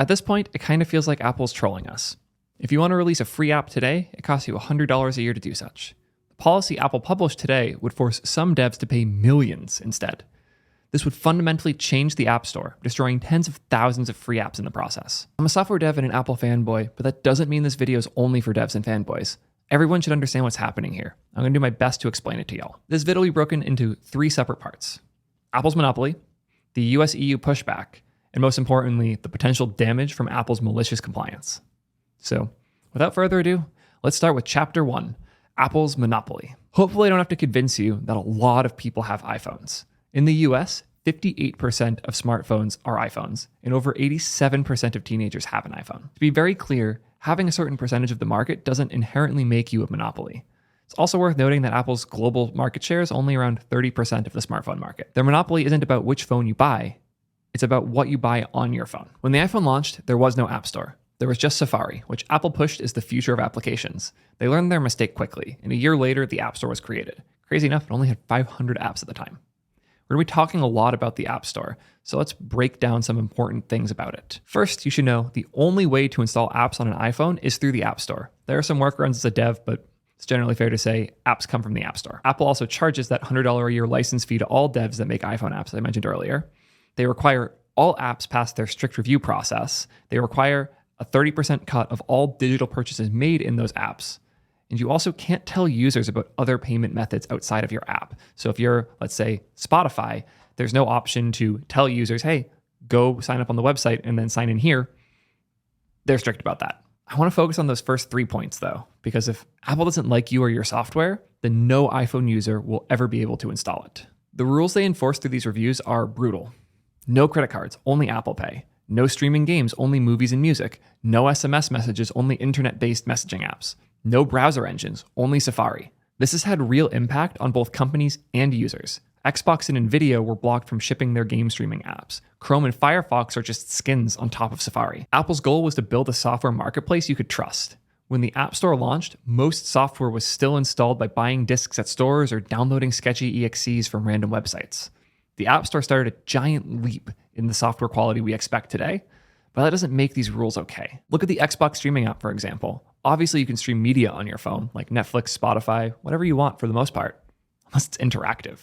At this point, it kind of feels like Apple's trolling us. If you want to release a free app today, it costs you $100 a year to do such. The policy Apple published today would force some devs to pay millions instead. This would fundamentally change the App Store, destroying tens of thousands of free apps in the process. I'm a software dev and an Apple fanboy, but that doesn't mean this video is only for devs and fanboys. Everyone should understand what's happening here. I'm going to do my best to explain it to y'all. This video will be broken into 3 separate parts: Apple's monopoly, the US-EU pushback, and most importantly, the potential damage from Apple's malicious compliance. So, without further ado, let's start with Chapter 1, Apple's monopoly. Hopefully I don't have to convince you that a lot of people have iPhones. In the US, 58% of smartphones are iPhones, and over 87% of teenagers have an iPhone. To be very clear, having a certain percentage of the market doesn't inherently make you a monopoly. It's also worth noting that Apple's global market share is only around 30% of the smartphone market. Their monopoly isn't about which phone you buy, it's about what you buy on your phone. When the iPhone launched, there was no App Store. There was just Safari, which Apple pushed as the future of applications. They learned their mistake quickly, and a year later, the App Store was created. Crazy enough, it only had 500 apps at the time. We're going to be talking a lot about the App Store, so let's break down some important things about it. First, you should know the only way to install apps on an iPhone is through the App Store. There are some workarounds as a dev, but it's generally fair to say apps come from the App Store. Apple also charges that $100 a year license fee to all devs that make iPhone apps, as I mentioned earlier. They require all apps pass their strict review process. They require a 30% cut of all digital purchases made in those apps. And you also can't tell users about other payment methods outside of your app. So if you're, let's say, Spotify, there's no option to tell users, hey, go sign up on the website and then sign in here. They're strict about that. I want to focus on those first 3 points though, because if Apple doesn't like you or your software, then no iPhone user will ever be able to install it. The rules they enforce through these reviews are brutal. No credit cards, only Apple Pay. No streaming games, only movies and music. No SMS messages, only internet-based messaging apps. No browser engines, only Safari. This has had real impact on both companies and users. Xbox and Nvidia were blocked from shipping their game streaming apps. Chrome and Firefox are just skins on top of Safari. Apple's goal was to build a software marketplace you could trust. When the App Store launched, most software was still installed by buying discs at stores or downloading sketchy EXEs from random websites. The App Store started a giant leap in the software quality we expect today, but that doesn't make these rules okay. Look at the Xbox streaming app, for example. Obviously, you can stream media on your phone, like Netflix, Spotify, whatever you want for the most part, unless it's interactive.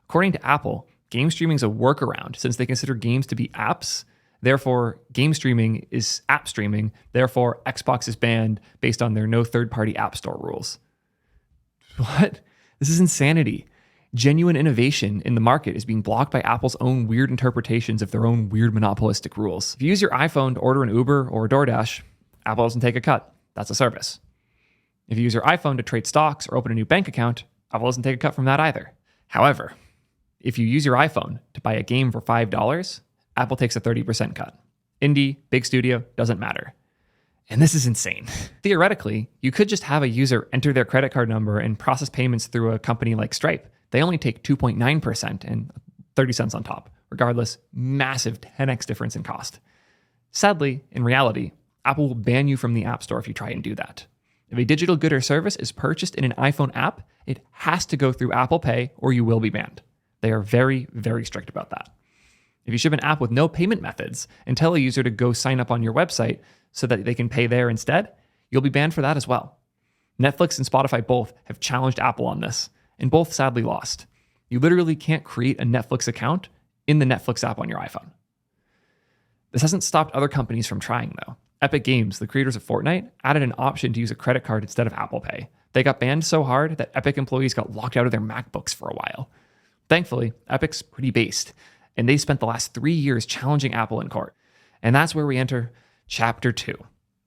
According to Apple, game streaming is a workaround since they consider games to be apps. Therefore, game streaming is app streaming. Therefore, Xbox is banned based on their no third-party App Store rules. What? This is insanity. Genuine innovation in the market is being blocked by Apple's own weird interpretations of their own weird monopolistic rules. If you use your iPhone to order an Uber or a DoorDash, Apple doesn't take a cut. That's a service. If you use your iPhone to trade stocks or open a new bank account, Apple doesn't take a cut from that either. However, if you use your iPhone to buy a game for $5, Apple takes a 30% cut. Indie, big studio, doesn't matter. And this is insane. Theoretically, you could just have a user enter their credit card number and process payments through a company like Stripe. They only take 2.9% and 30 cents on top. Regardless, massive 10x difference in cost. Sadly, in reality, Apple will ban you from the App Store if you try and do that. If a digital good or service is purchased in an iPhone app, it has to go through Apple Pay or you will be banned. They are very, very strict about that. If you ship an app with no payment methods and tell a user to go sign up on your website so that they can pay there instead, you'll be banned for that as well. Netflix and Spotify both have challenged Apple on this, and both sadly lost. You literally can't create a Netflix account in the Netflix app on your iPhone. This hasn't stopped other companies from trying though. Epic Games, the creators of Fortnite, added an option to use a credit card instead of Apple Pay. They got banned so hard that Epic employees got locked out of their MacBooks for a while. Thankfully, Epic's pretty based, and they spent the last 3 years challenging Apple in court. And that's where we enter Chapter 2,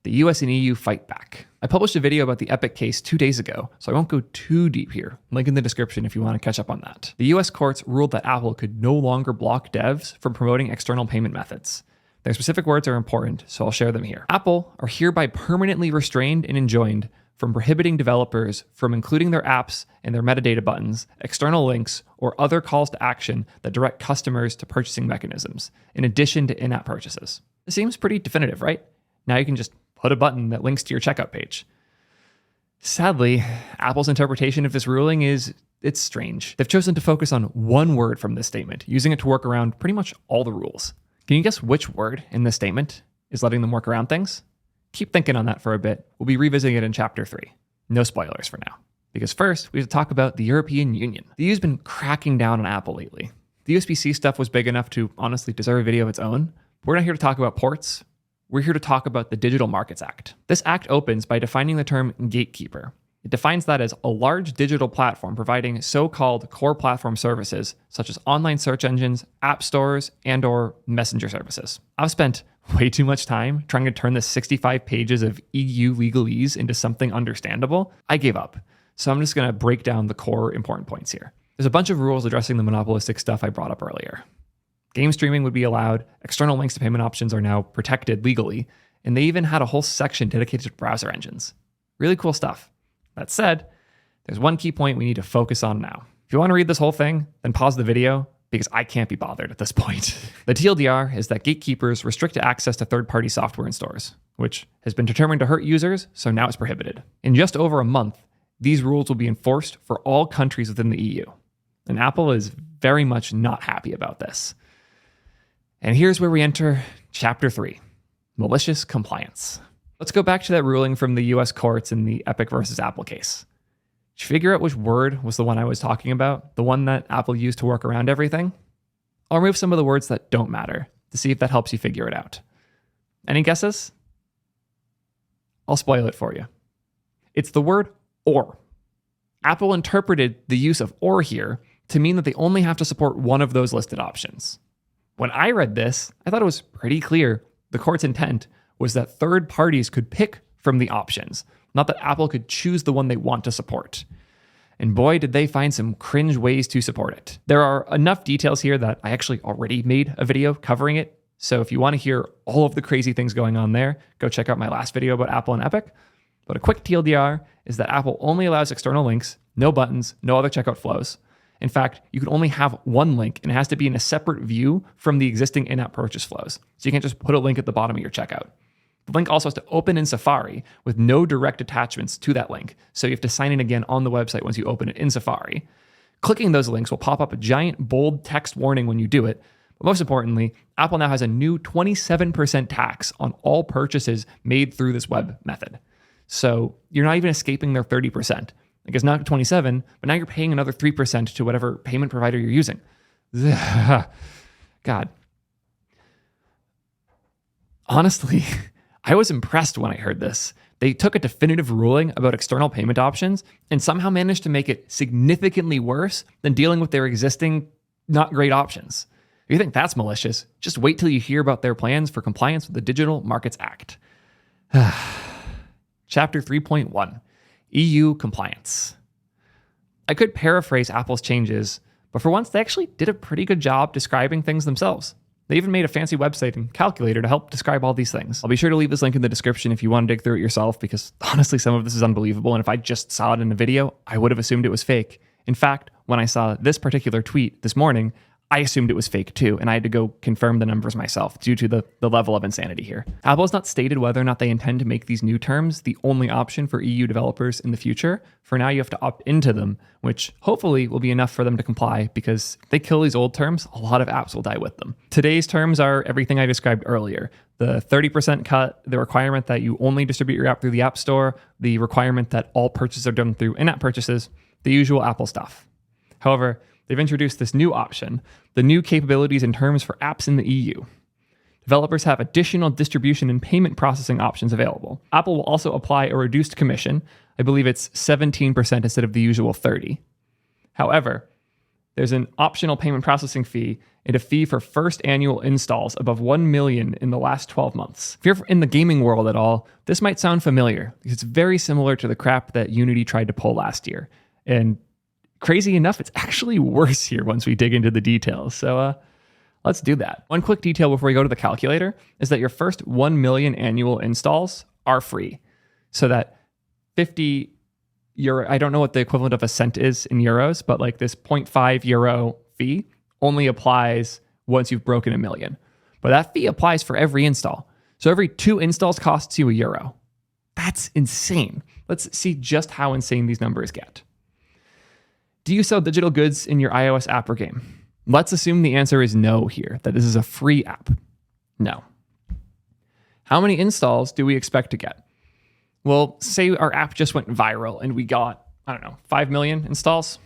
the US and EU fight back. I published a video about the Epic case 2 days ago, so I won't go too deep here. Link in the description if you want to catch up on that. The US courts ruled that Apple could no longer block devs from promoting external payment methods. Their specific words are important, so I'll share them here. Apple are hereby permanently restrained and enjoined from prohibiting developers from including their apps and their metadata buttons, external links, or other calls to action that direct customers to purchasing mechanisms, in addition to in-app purchases. This seems pretty definitive, right? Now you can just put a button that links to your checkout page. Sadly, Apple's interpretation of this ruling it's strange. They've chosen to focus on one word from this statement, using it to work around pretty much all the rules. Can you guess which word in this statement? is letting them work around things? Keep thinking on that for a bit. We'll be revisiting it in Chapter 3. No spoilers for now. Because first, we have to talk about the European Union. The EU's been cracking down on Apple lately. The USB-C stuff was big enough to honestly deserve a video of its own. We're not here to talk about ports. We're here to talk about the Digital Markets Act. This act opens by defining the term gatekeeper. It defines that as a large digital platform providing so-called core platform services, such as online search engines, app stores, and/or messenger services. I've spent way too much time trying to turn the 65 pages of EU legalese into something understandable. I gave up. So I'm just going to break down the core important points here. There's a bunch of rules addressing the monopolistic stuff I brought up earlier. Game streaming would be allowed, external links to payment options are now protected legally, and they even had a whole section dedicated to browser engines. Really cool stuff. That said, there's one key point we need to focus on now. If you want to read this whole thing, then pause the video, because I can't be bothered at this point. The TLDR is that gatekeepers restrict access to third-party software in stores, which has been determined to hurt users, so now it's prohibited. In just over a month, these rules will be enforced for all countries within the EU. And Apple is very much not happy about this. And here's where we enter Chapter 3, malicious compliance. Let's go back to that ruling from the US courts in the Epic versus Apple case. Did you figure out which word was the one I was talking about? The one that Apple used to work around everything? I'll remove some of the words that don't matter to see if that helps you figure it out. Any guesses? I'll spoil it for you. It's the word or. Apple interpreted the use of or here to mean that they only have to support one of those listed options. When I read this, I thought it was pretty clear the court's intent was that third parties could pick from the options, not that Apple could choose the one they want to support. And boy, did they find some cringe ways to support it. There are enough details here that I actually already made a video covering it. So if you want to hear all of the crazy things going on there, go check out my last video about Apple and Epic. But a quick TLDR is that Apple only allows external links, no buttons, no other checkout flows. In fact, you can only have one link and it has to be in a separate view from the existing in-app purchase flows. So you can't just put a link at the bottom of your checkout. The link also has to open in Safari with no direct attachments to that link. So you have to sign in again on the website once you open it in Safari. Clicking those links will pop up a giant bold text warning when you do it. But most importantly, Apple now has a new 27% tax on all purchases made through this web method. So you're not even escaping their 30%. Like it's not 27, but now you're paying another 3% to whatever payment provider you're using. God. Honestly, I was impressed when I heard this. They took a definitive ruling about external payment options and somehow managed to make it significantly worse than dealing with their existing not great options. If you think that's malicious, just wait till you hear about their plans for compliance with the Digital Markets Act. Chapter 3.1. EU compliance. I could paraphrase Apple's changes, but for once they actually did a pretty good job describing things themselves. They even made a fancy website and calculator to help describe all these things. I'll be sure to leave this link in the description if you want to dig through it yourself, because honestly, some of this is unbelievable, and if I just saw it in a video, I would have assumed it was fake. In fact, when I saw this particular tweet this morning, I assumed it was fake too, and I had to go confirm the numbers myself due to the level of insanity here. Apple has not stated whether or not they intend to make these new terms the only option for EU developers in the future. For now, you have to opt into them, which hopefully will be enough for them to comply, because if they kill these old terms, a lot of apps will die with them. Today's terms are everything I described earlier. The 30% cut, the requirement that you only distribute your app through the App Store, the requirement that all purchases are done through in-app purchases, the usual Apple stuff. However, they've introduced this new option, the new capabilities and terms for apps in the EU. Developers have additional distribution and payment processing options available. Apple will also apply a reduced commission. I believe it's 17% instead of the usual 30%. However, there's an optional payment processing fee and a fee for first annual installs above 1 million in the last 12 months. If you're in the gaming world at all, this might sound familiar, because it's very similar to the crap that Unity tried to pull last year. And crazy enough, it's actually worse here once we dig into the details. So let's do that. One quick detail before we go to the calculator is that your first 1 million annual installs are free. So that 50 euro, I don't know what the equivalent of a cent is in euros, but like this 0.5 euro fee only applies once you've broken 1 million. But that fee applies for every install. So every 2 installs costs you €1. That's insane. Let's see just how insane these numbers get. Do you sell digital goods in your iOS app or game? Let's assume the answer is no here, that this is a free app. No. How many installs do we expect to get? Well, say our app just went viral and we got, 5 million installs.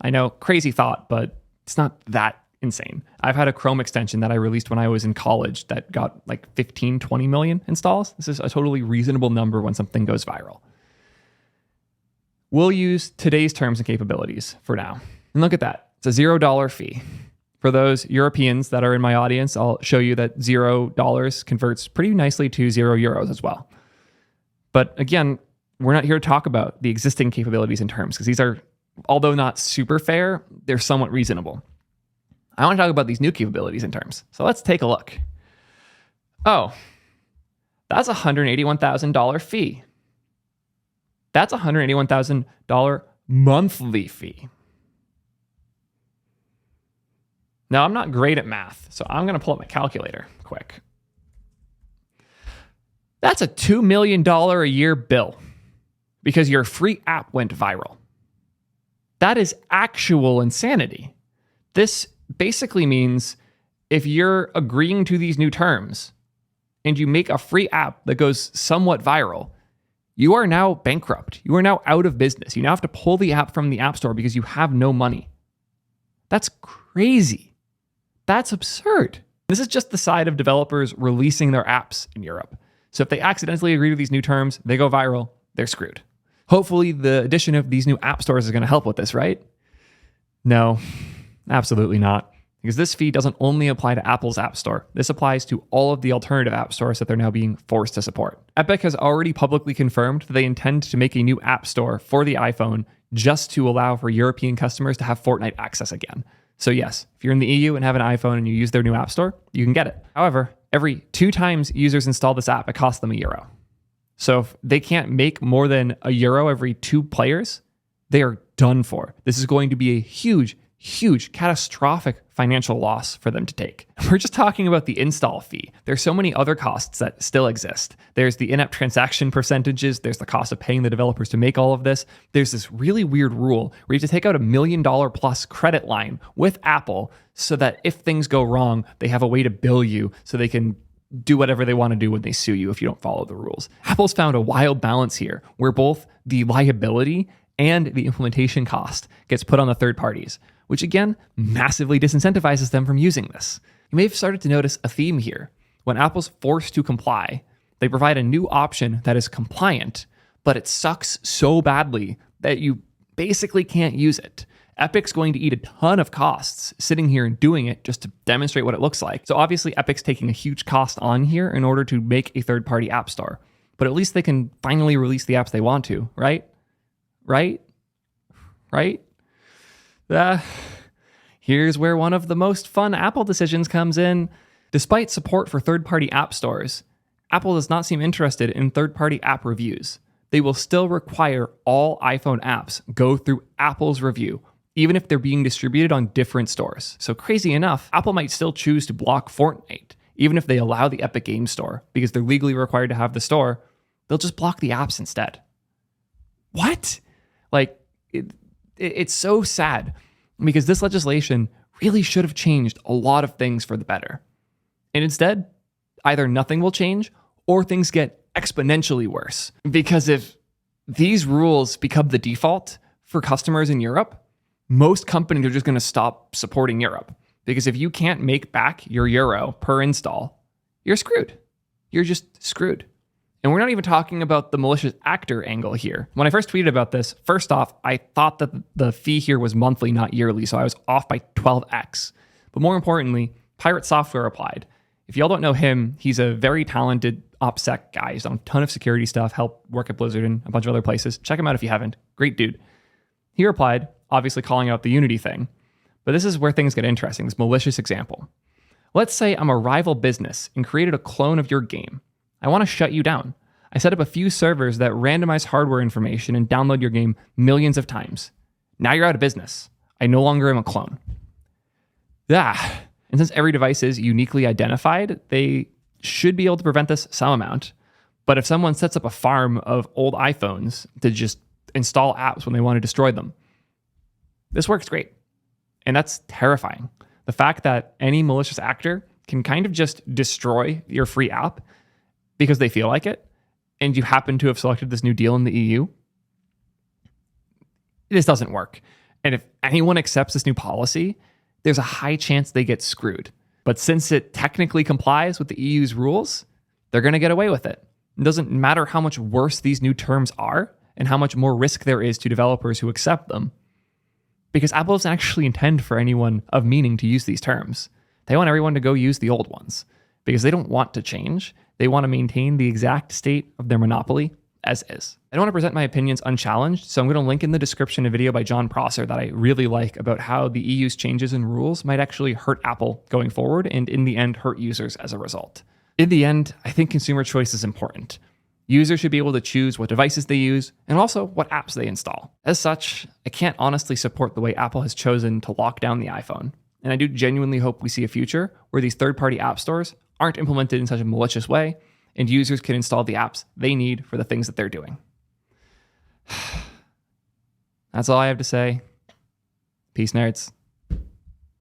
I know, crazy thought, but it's not that insane. I've had a Chrome extension that I released when I was in college that got like 15, 20 million installs. This is a totally reasonable number when something goes viral. We'll use today's terms and capabilities for now. And look at that. It's a $0 fee. For those Europeans that are in my audience, I'll show you that $0 converts pretty nicely to €0 as well. But again, we're not here to talk about the existing capabilities and terms because these are, although not super fair, they're somewhat reasonable. I want to talk about these new capabilities and terms. So let's take a look. Oh, that's a $181,000 fee. That's a $181,000 monthly fee. Now, I'm not great at math, so I'm going to pull up my calculator quick. That's a $2 million a year bill because your free app went viral. That is actual insanity. This basically means if you're agreeing to these new terms and you make a free app that goes somewhat viral, you are now bankrupt. You are now out of business. You now have to pull the app from the App Store because you have no money. That's crazy. That's absurd. This is just the side of developers releasing their apps in Europe. So if they accidentally agree to these new terms, they go viral, they're screwed. Hopefully the addition of these new app stores is going to help with this, right? No, absolutely not. Because this fee doesn't only apply to Apple's App Store. This applies to all of the alternative app stores that they're now being forced to support. Epic has already publicly confirmed that they intend to make a new app store for the iPhone just to allow for European customers to have Fortnite access again. So yes, if you're in the EU and have an iPhone and you use their new app store, you can get it. However, every 2 times users install this app, it costs them €1. So if they can't make more than €1 every 2 players, they are done for. This is going to be a huge, catastrophic financial loss for them to take. We're just talking about the install fee. There's so many other costs that still exist. There's the in-app transaction percentages. There's the cost of paying the developers to make all of this. There's this really weird rule where you have to take out $1 million plus credit line with Apple so that if things go wrong, they have a way to bill you so they can do whatever they want to do when they sue you if you don't follow the rules. Apple's found a wild balance here where both the liability and the implementation cost gets put on the third parties, which again, massively disincentivizes them from using this. You may have started to notice a theme here. When Apple's forced to comply, they provide a new option that is compliant, but it sucks so badly that you basically can't use it. Epic's going to eat a ton of costs sitting here and doing it just to demonstrate what it looks like. So obviously Epic's taking a huge cost on here in order to make a third-party app store. But at least they can finally release the apps they want to, right? Right? Here's where one of the most fun Apple decisions comes in. Despite support for third-party app stores, Apple does not seem interested in third-party app reviews. They will still require all iPhone apps go through Apple's review, even if they're being distributed on different stores. So crazy enough, Apple might still choose to block Fortnite, even if they allow the Epic Games Store, because they're legally required to have the store. They'll just block the apps instead. What? It's so sad because this legislation really should have changed a lot of things for the better. And instead, either nothing will change or things get exponentially worse. Because if these rules become the default for customers in Europe, most companies are just going to stop supporting Europe. Because if you can't make back your euro per install, you're screwed. You're just screwed. And we're not even talking about the malicious actor angle here. When I first tweeted about this, first off, I thought that the fee here was monthly, not yearly, so I was off by 12x. But more importantly, Pirate Software replied. If y'all don't know him, he's a very talented OPSEC guy. He's done a ton of security stuff, helped work at Blizzard and a bunch of other places. Check him out if you haven't. Great dude. He replied, obviously calling out the Unity thing. But this is where things get interesting, this malicious example. Let's say I'm a rival business and created a clone of your game. I want to shut you down. I set up a few servers that randomize hardware information and download your game millions of times. Now you're out of business. I no longer am a clone. And since every device is uniquely identified, they should be able to prevent this some amount. But if someone sets up a farm of old iPhones to just install apps when they want to destroy them, this works great. And that's terrifying. The fact that any malicious actor can kind of just destroy your free app because they feel like it, and you happen to have selected this new deal in the EU, this doesn't work. And if anyone accepts this new policy, there's a high chance they get screwed. But since it technically complies with the EU's rules, they're going to get away with it. It doesn't matter how much worse these new terms are and how much more risk there is to developers who accept them. Because Apple doesn't actually intend for anyone of meaning to use these terms. They want everyone to go use the old ones because they don't want to change. They want to maintain the exact state of their monopoly as is. I don't want to present my opinions unchallenged, so I'm going to link in the description a video by John Prosser that I really like about how the EU's changes in rules might actually hurt Apple going forward and in the end hurt users as a result. In the end, I think consumer choice is important. Users should be able to choose what devices they use and also what apps they install. As such, I can't honestly support the way Apple has chosen to lock down the iPhone. And I do genuinely hope we see a future where these third-party app stores aren't implemented in such a malicious way and users can install the apps they need for the things that they're doing. That's all I have to say. Peace, nerds.